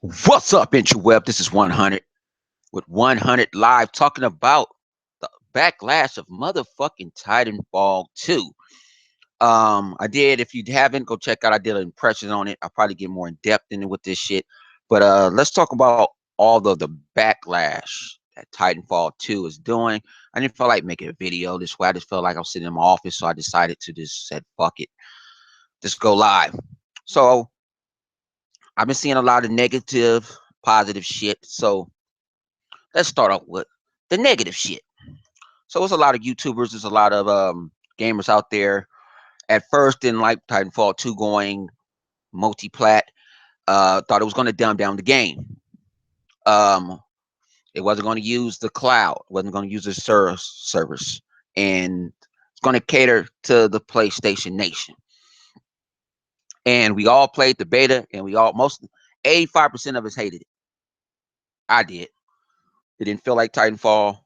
What's up, interweb? This is 100 with 100 Live talking about the backlash of motherfucking Titanfall 2. I did, if you haven't, go check out, I did an impression on it. I'll probably get more in depth in it with this shit. But let's talk about all the backlash that Titanfall 2 is doing. I didn't feel like making a video this way. I just felt like I was sitting in my office, so I decided to just said, fuck it, just go live. So I've been seeing a lot of negative, positive shit. So let's start off with the negative shit. So there's a lot of YouTubers, there's a lot of gamers out there. At first, didn't like Titanfall 2 going multi-plat. Thought it was going to dumb down the game. Um, it wasn't going to use the cloud, wasn't going to use the servers, and it's going to cater to the PlayStation Nation. And we all played the beta, and we all most 85% of us hated it. I did. It didn't feel like Titanfall.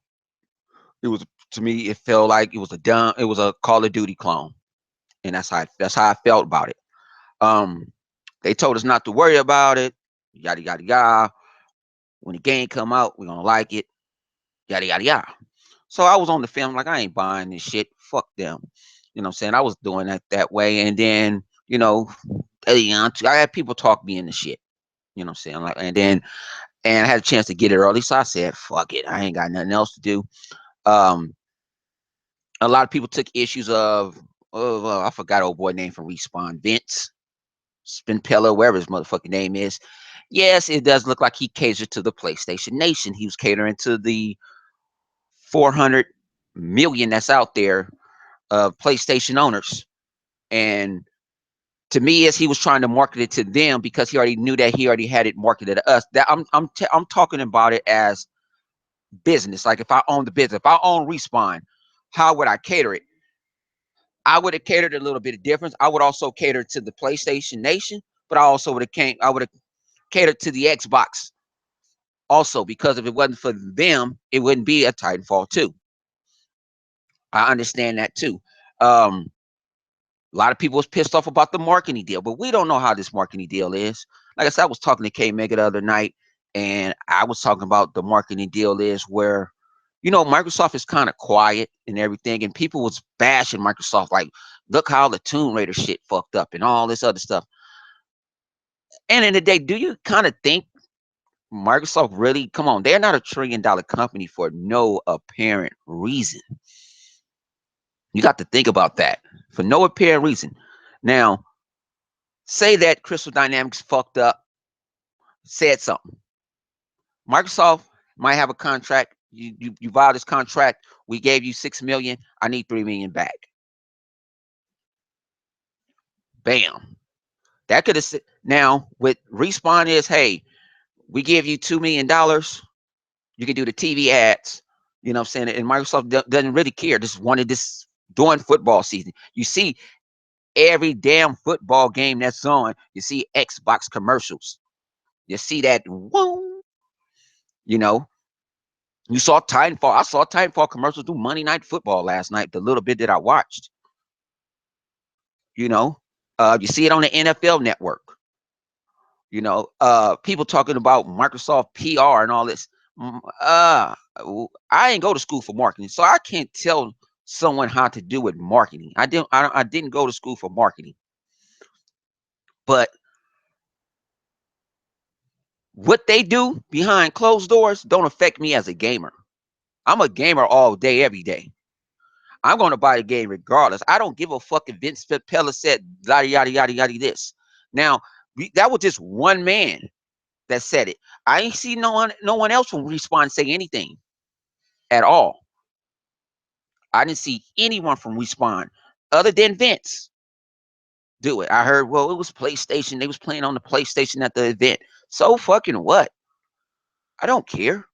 It was, to me, it felt like it was a Call of Duty clone, and that's how I felt about it. Um, they told us not to worry about it, yada yada yada. When the game come out, we're gonna like it, yada yada yada. So I was on the film like I ain't buying this shit. Fuck them. You know what I'm saying? I was doing that way, and then I had people talk me into shit. You know what I'm saying? Like, and I had a chance to get it early, so I said, "Fuck it, I ain't got nothing else to do." Um, a lot of people took issues of, I forgot old boy name from Respawn, Vince Spinpella, wherever his motherfucking name is. Yes, it does look like he catered to the PlayStation Nation. He was catering to the 400 million that's out there of PlayStation owners. And to me, as he was trying to market it to them because he already knew that he already had it marketed to us. That I'm talking about it as business. Like if I own the business, if I own Respawn, how would I cater it? I would have catered a little bit of difference. I would also cater to the PlayStation Nation, but I would have catered to the Xbox also, because if it wasn't for them, it wouldn't be a Titanfall 2. I understand that too. A lot of people was pissed off about the marketing deal, but we don't know how this marketing deal is. Like I said, I was talking to K Mega the other night, and I was talking about the marketing deal is where, Microsoft is kind of quiet and everything, and people was bashing Microsoft like, look how the Tomb Raider shit fucked up and all this other stuff. And in the day, do you kind of think Microsoft really, come on, they're not $1 trillion company for no apparent reason. You got to think about that for no apparent reason. Now, say that Crystal Dynamics fucked up, said something. Microsoft might have a contract. You filed this contract. We gave you 6 million. I need 3 million back. Bam. That could have now with Respawn is, hey, we give you $2 million. You can do the TV ads. You know what I'm saying? And Microsoft doesn't really care. Just wanted this during football season. You see every damn football game that's on, you see Xbox commercials. You see that, whoa, you know. You saw Titanfall. I saw Titanfall commercials do Monday Night Football last night, the little bit that I watched. You know, you see it on the NFL network. People talking about Microsoft PR and all this. I ain't go to school for marketing, so I can't tell someone how to do with marketing. I didn't go to school for marketing, but what they do behind closed doors don't affect me as a gamer. I'm a gamer all day, every day. I'm going to buy the game regardless. I don't give a fuck if Vince Pella said yada yada yada yada this. Now, that was just one man that said it. I ain't see no one else from Respawn say anything at all. I didn't see anyone from Respawn other than Vince do it. I heard, well, it was PlayStation. They was playing on the PlayStation at the event. So fucking what? I don't care.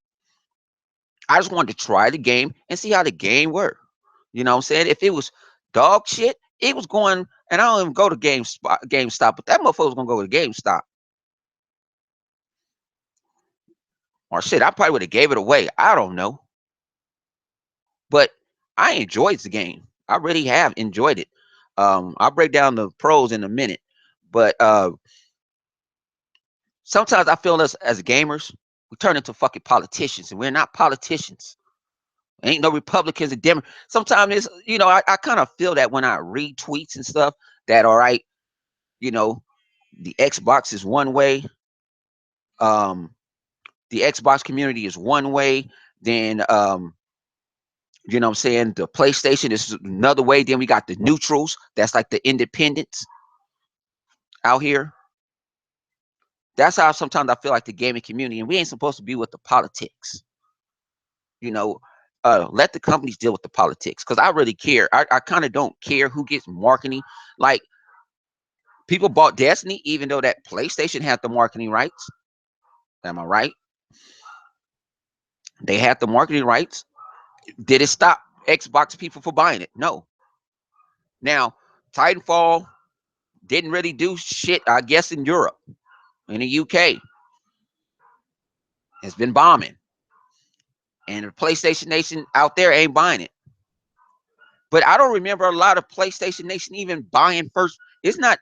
I just wanted to try the game and see how the game worked. You know what I'm saying? If it was dog shit, it was going, and I don't even go to GameStop, but that motherfucker was gonna go to GameStop. Or shit, I probably would have gave it away. I don't know. But I enjoyed the game. I really have enjoyed it. I'll break down the pros in a minute. But Sometimes I feel us as gamers, we turn into fucking politicians, and we're not politicians. Ain't no Republicans and Democrats. Sometimes it's, I kind of feel that when I read tweets and stuff, that all right, you know, the Xbox is one way, um, the Xbox community is one way, then you know what I'm saying, the PlayStation is another way, then we got the neutrals, that's like the independents out here. That's how sometimes I feel like the gaming community, and we ain't supposed to be with the politics. You know, let the companies deal with the politics, because I really care. I kind of don't care who gets marketing. Like, people bought Destiny, even though that PlayStation had the marketing rights. Am I right? They had the marketing rights. Did it stop Xbox people from buying it? No. Now, Titanfall didn't really do shit, I guess, in Europe. In the UK, it's been bombing. And the PlayStation Nation out there ain't buying it. But I don't remember a lot of PlayStation Nation even buying first. It's not,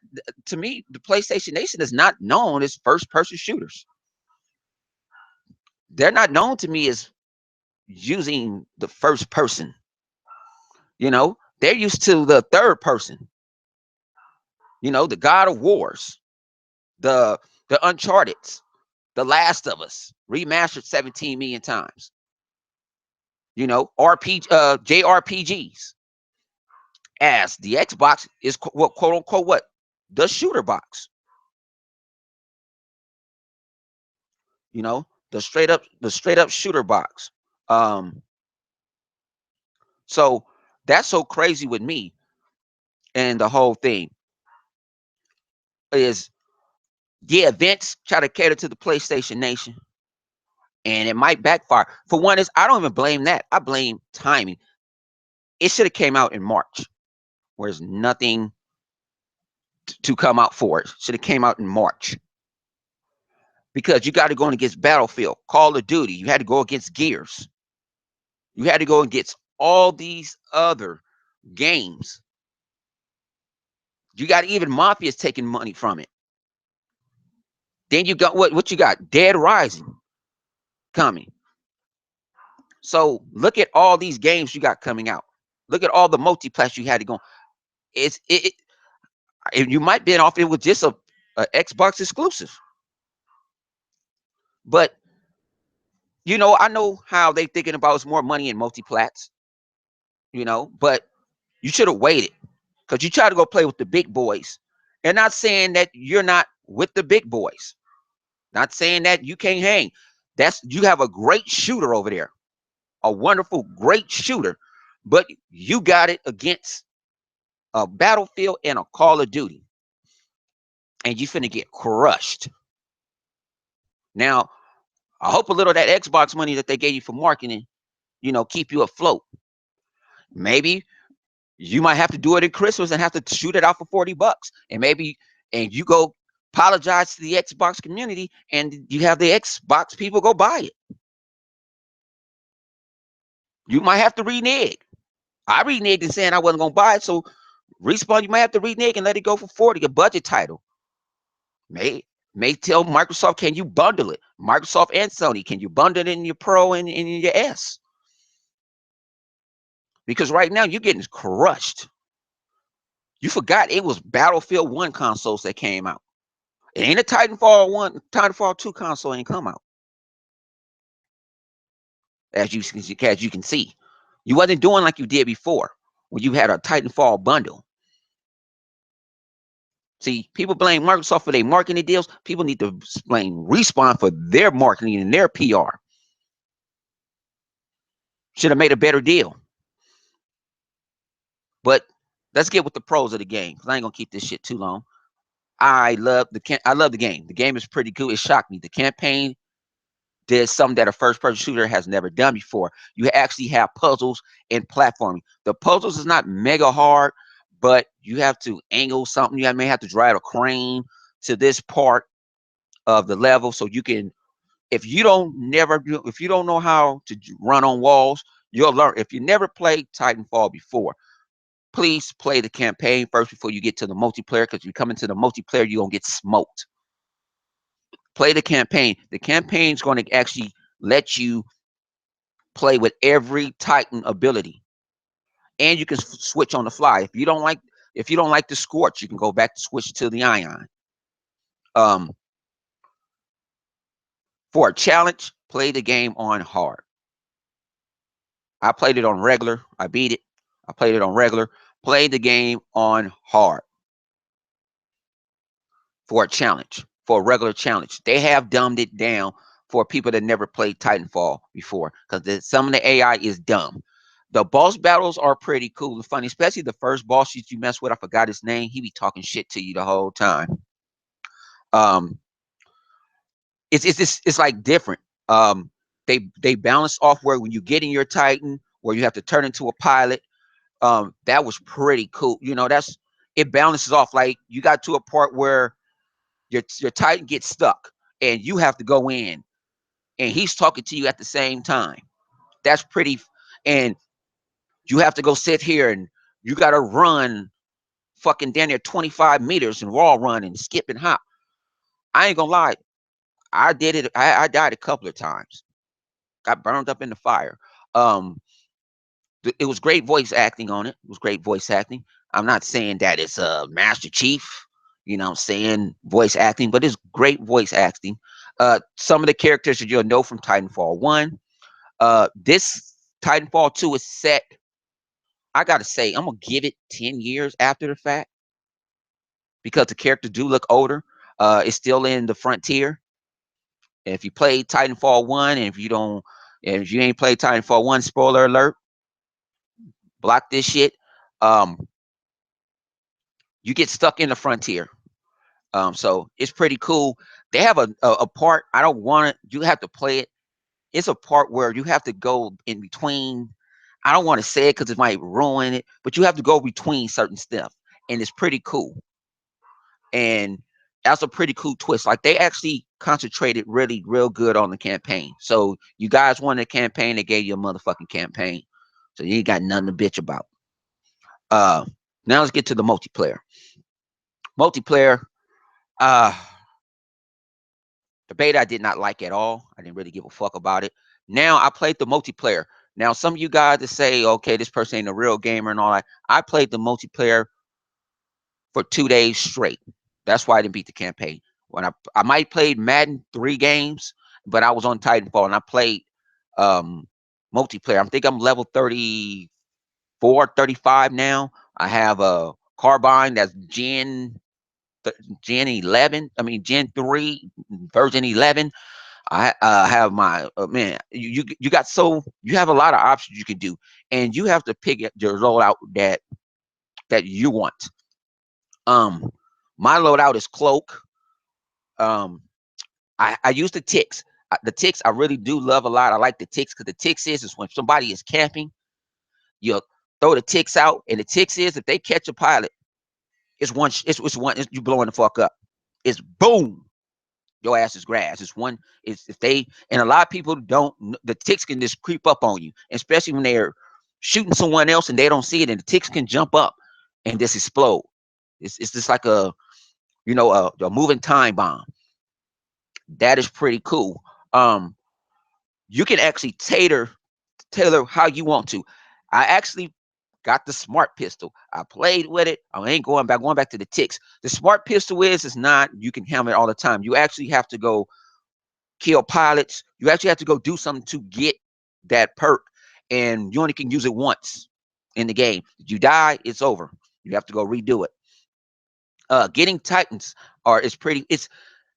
to me, the PlayStation Nation is not known as first person shooters. They're not known to me as using the first person. They're used to the third person. The God of Wars, the Uncharted's, the Last of Us, remastered 17 million times. JRPGs. As the Xbox is what, quote unquote, what, the shooter box. The straight up shooter box. So that's so crazy with me, and the whole thing is, yeah, events try to cater to the PlayStation Nation, and it might backfire. For one, is I don't even blame that. I blame timing. It should have came out in March, where there's nothing to come out for it. Should have came out in March, because you got to go against Battlefield, Call of Duty. You had to go against Gears. You had to go against all these other games. You got even Mafia's taking money from it. Then you got what you got? Dead Rising coming. So look at all these games you got coming out. Look at all the multiplayer you had to go. You might be off it was just a Xbox exclusive. But I know how they thinking about it's more money in multiplats. But you should have waited, because you try to go play with the big boys. And not saying that you're not with the big boys. Not saying that you can't hang. You have a great shooter over there. A wonderful, great shooter. But you got it against a Battlefield and a Call of Duty. And you finna get crushed. Now, I hope a little of that Xbox money that they gave you for marketing, keep you afloat. Maybe you might have to do it at Christmas and have to shoot it out for $40. And you go apologize to the Xbox community, and you have the Xbox people go buy it. You might have to renege. I reneged and saying I wasn't going to buy it. So Respawn, you might have to renege and let it go for 40, a budget title. May tell Microsoft, can you bundle it? Microsoft and Sony, can you bundle it in your Pro and in your S? Because right now you're getting crushed. You forgot it was Battlefield 1 consoles that came out. It ain't a Titanfall 2 console ain't come out. As you can see. You wasn't doing like you did before, when you had a Titanfall bundle. See, people blame Microsoft for their marketing deals. People need to blame Respawn for their marketing and their PR. Should have made a better deal. But let's get with the pros of the game, because I ain't gonna keep this shit too long. I love the game. The game is pretty cool. It shocked me. The campaign did something that a first-person shooter has never done before. You actually have puzzles and platforming. The puzzles is not mega hard, but you have to angle something. You may have to drive a crane to this part of the level, so you can. If you don't know how to run on walls, you'll learn. If you never played Titanfall before, please play the campaign first before you get to the multiplayer, because if you come into the multiplayer, you're gonna get smoked. Play the campaign. The campaign's going to actually let you play with every Titan ability, and you can switch on the fly. If you don't like the Scorch, you can go back to switch to the Ion. Um, for a challenge, play the game on hard. I played it on regular. I beat it. I played it on regular. Play the game on hard for a challenge, for a regular challenge. They have dumbed it down for people that never played Titanfall before, because some of the AI is dumb. The boss battles are pretty cool and funny, especially the first boss you mess with. I forgot his name. He be talking shit to you the whole time. Um, it's like different. They balance off where when you get in your Titan, where you have to turn into a pilot. That was pretty cool. It balances off. Like you got to a part where your Titan gets stuck and you have to go in and he's talking to you at the same time. That's pretty, and you have to go sit here and you got to run fucking down there 25 meters and wall run and skip and hop. I ain't gonna lie. I did it. I died a couple of times. Got burned up in the fire. Um, it was great voice acting on it. It was great voice acting. I'm not saying that it's a Master Chief, I'm saying voice acting, but it's great voice acting. Some of the characters that you'll know from Titanfall 1. This Titanfall 2 is set, I gotta say, I'm gonna give it 10 years after the fact because the characters do look older. It's still in the frontier. If you played Titanfall 1, and if you ain't played Titanfall 1, spoiler alert, block this shit. Um, you get stuck in the frontier. So it's pretty cool. They have a part, I don't want it, you have to play it. It's a part where you have to go in between. I don't want to say it because it might ruin it, but you have to go between certain stuff, and it's pretty cool. And that's a pretty cool twist. Like they actually concentrated really real good on the campaign. So you guys wanted a campaign, they gave you a motherfucking campaign. So you ain't got nothing to bitch about. Uh Now let's get to the multiplayer. Multiplayer, uh the beta I did not like at all. I didn't really give a fuck about it. Now I played the multiplayer. Now some of you guys that say, okay, this person ain't a real gamer and all that. I played the multiplayer for 2 days straight. That's why I didn't beat the campaign. When I might played Madden 3 games, but I was on Titanfall and I played multiplayer. I think I'm level 34, 35 now. I have a carbine that's Gen 11. I mean Gen 3 version 11. I have my man. You got, so you have a lot of options you can do, and you have to pick your loadout that you want. Um, my loadout is cloak. Um, I use the ticks. The ticks I really do love a lot. I like the ticks because the ticks is when somebody is camping, you throw the ticks out, and the ticks is if they catch a pilot, it's you blowing the fuck up. It's boom. Your ass is grass. It's one. It's if they, and a lot of people don't. The ticks can just creep up on you, especially when they're shooting someone else and they don't see it, and the ticks can jump up and just explode. It's just like a moving time bomb. That is pretty cool. Um, you can actually tailor how you want to. I actually got the smart pistol. I played with it. I ain't going back to the ticks. The smart pistol is not you can hammer it all the time. You actually have to go kill pilots. You actually have to go do something to get that perk, and you only can use it once in the game. If you die, it's over. You have to go redo it. Getting Titans it's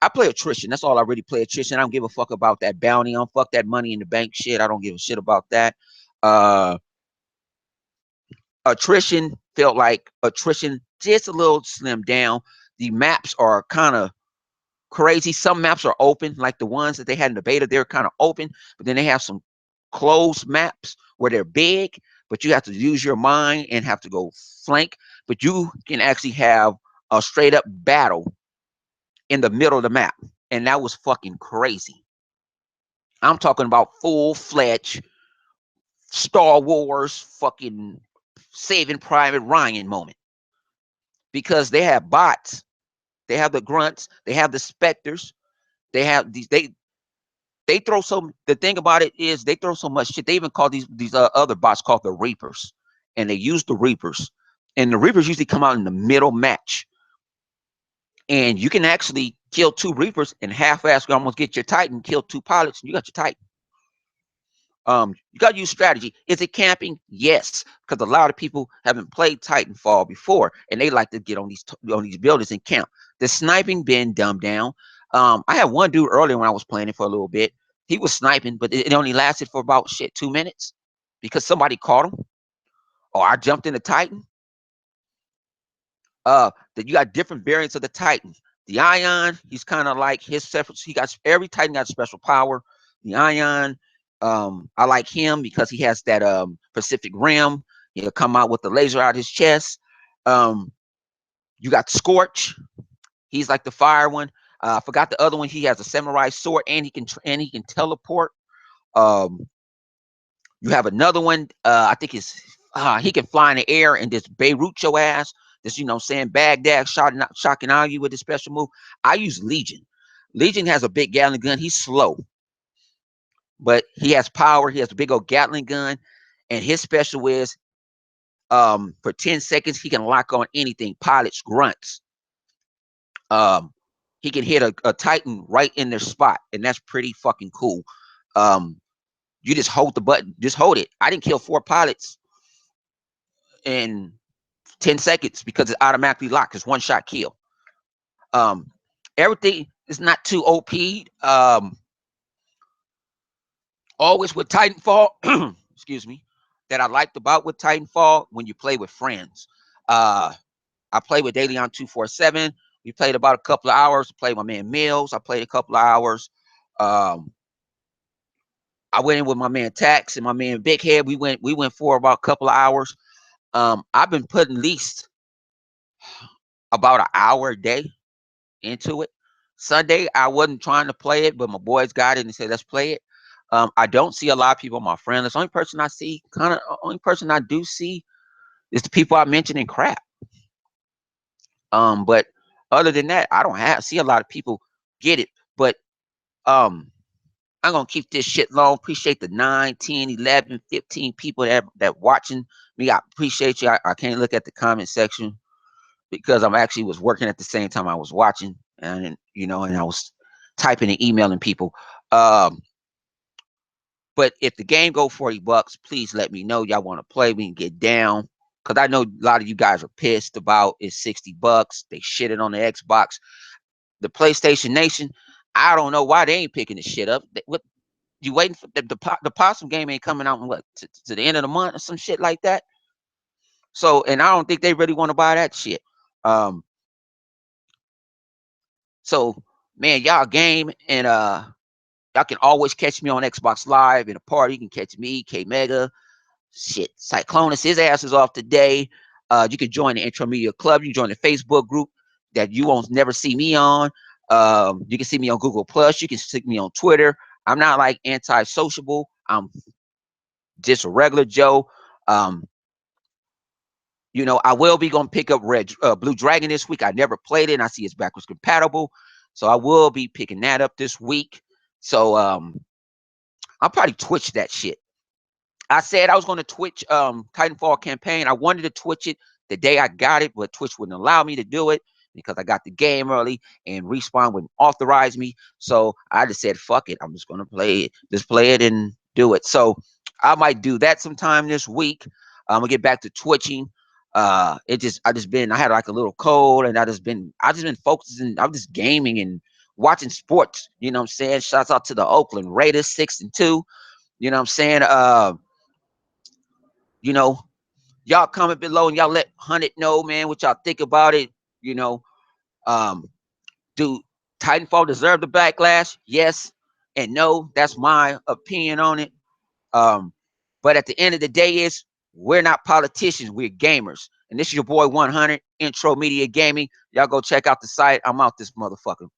I play attrition. That's all I really play, attrition. I don't give a fuck about that bounty. I don't fuck that money in the bank shit. I don't give a shit about that. Uh Attrition felt like attrition just a little slimmed down. The maps are kind of crazy. Some maps are open, like the ones that they had in the beta, they're kind of open, but then they have some closed maps where they're big, but you have to use your mind and have to go flank. But you can actually have a straight up battle in the middle of the map. And that was fucking crazy. I'm talking about full-fledged Star Wars fucking Saving Private Ryan moment. Because they have bots, they have the grunts, they have the specters, They have these. They throw so. The thing about it is they throw so much shit. They even call these other bots called the Reapers, and they use the Reapers, and the Reapers usually come out in the middle match, and you can actually kill 2 Reapers and half-ass almost get your Titan, kill 2 pilots, and you got your Titan. You got to use strategy. Is it camping? Yes, because a lot of people haven't played Titanfall before, and they like to get on these buildings and camp. The sniping been dumbed down. I had one dude earlier when I was playing it for a little bit. He was sniping, but it only lasted for about 2 minutes because somebody caught him, or I jumped in the Titan. That you got different variants of the Titan. The Ion, he's kind of like his separate. He got every Titan got special power. The Ion, I like him because he has that Pacific Rim. He'll come out with the laser out his chest. You got Scorch. He's like the fire one. I forgot the other one. He has a samurai sword and he can teleport. You have another one. I think he can fly in the air and just Beirut your ass. Just, you know what I'm saying, Baghdad shocking on you with his special move. I use Legion. Legion has a big Gatling gun. He's slow, but he has power. He has a big old Gatling gun, and his special is for 10 seconds he can lock on anything. Pilots, grunts. He can hit a Titan right in their spot, and that's pretty fucking cool. You just hold the button, just hold it. I didn't kill 4 pilots in 10 seconds because it automatically locked. It's one shot kill. Everything is not too OP. Always with Titanfall, excuse me, that I liked about with Titanfall when you play with friends. I played with Daily on 247. We played about a couple of hours. I played with my man Mills. I played a couple of hours. I went in with my man Tax and my man Big Head. We went for about a couple of hours. I've been putting at least about an hour a day into it. Sunday, I wasn't trying to play it, but my boys got it and said, let's play it. I don't see a lot of people on my friend list. Only person I do see is the people I mentioned in crap. But other than that, I don't see a lot of people get it. But I'm gonna keep this shit long. Appreciate the 9, 10, 11, 15 people that watching me. I appreciate you. I can't look at the comment section because I'm actually was working at the same time I was watching, and and I was typing and emailing people. But if the game go $40, please let me know y'all want to play. We can get down because I know a lot of you guys are pissed about it's $60. They shitted on the Xbox, the PlayStation Nation. I don't know why they ain't picking this shit up. What you waiting for? The Possum game ain't coming out in what to the end of the month or some shit like that. So, and I don't think they really want to buy that shit. So, man, y'all game and y'all can always catch me on Xbox Live in a party. You can catch me, K Mega, shit, Cyclonus. His ass is off today. You can join the Intro Media Club. You can join the Facebook group that you won't never see me on. You can see me on Google Plus. You can see me on Twitter. I'm not like anti-sociable. I'm just a regular Joe. I will be going to pick up Blue Dragon this week. I never played it, and I see it's backwards compatible. So I will be picking that up this week. So I'll probably Twitch that shit. I said I was going to Twitch Titanfall campaign. I wanted to Twitch it the day I got it, but Twitch wouldn't allow me to do it because I got the game early and Respawn wouldn't authorize me. So I just said, fuck it. I'm just going to play it. Just play it and do it. So I might do that sometime this week. I'm going to get back to twitching. I had like a little cold and I just been focusing. I'm just gaming and watching sports. You know what I'm saying? Shouts out to the Oakland Raiders, 6-2. You know what I'm saying? Y'all comment below and y'all let Hunnit know, man, what y'all think about it. Do Titanfall deserve the backlash? Yes and no. That's my opinion on it. But at the end of the day, we're not politicians, we're gamers. And this is your boy 100 Intro Media Gaming. Y'all go check out the site. I'm out this motherfucker.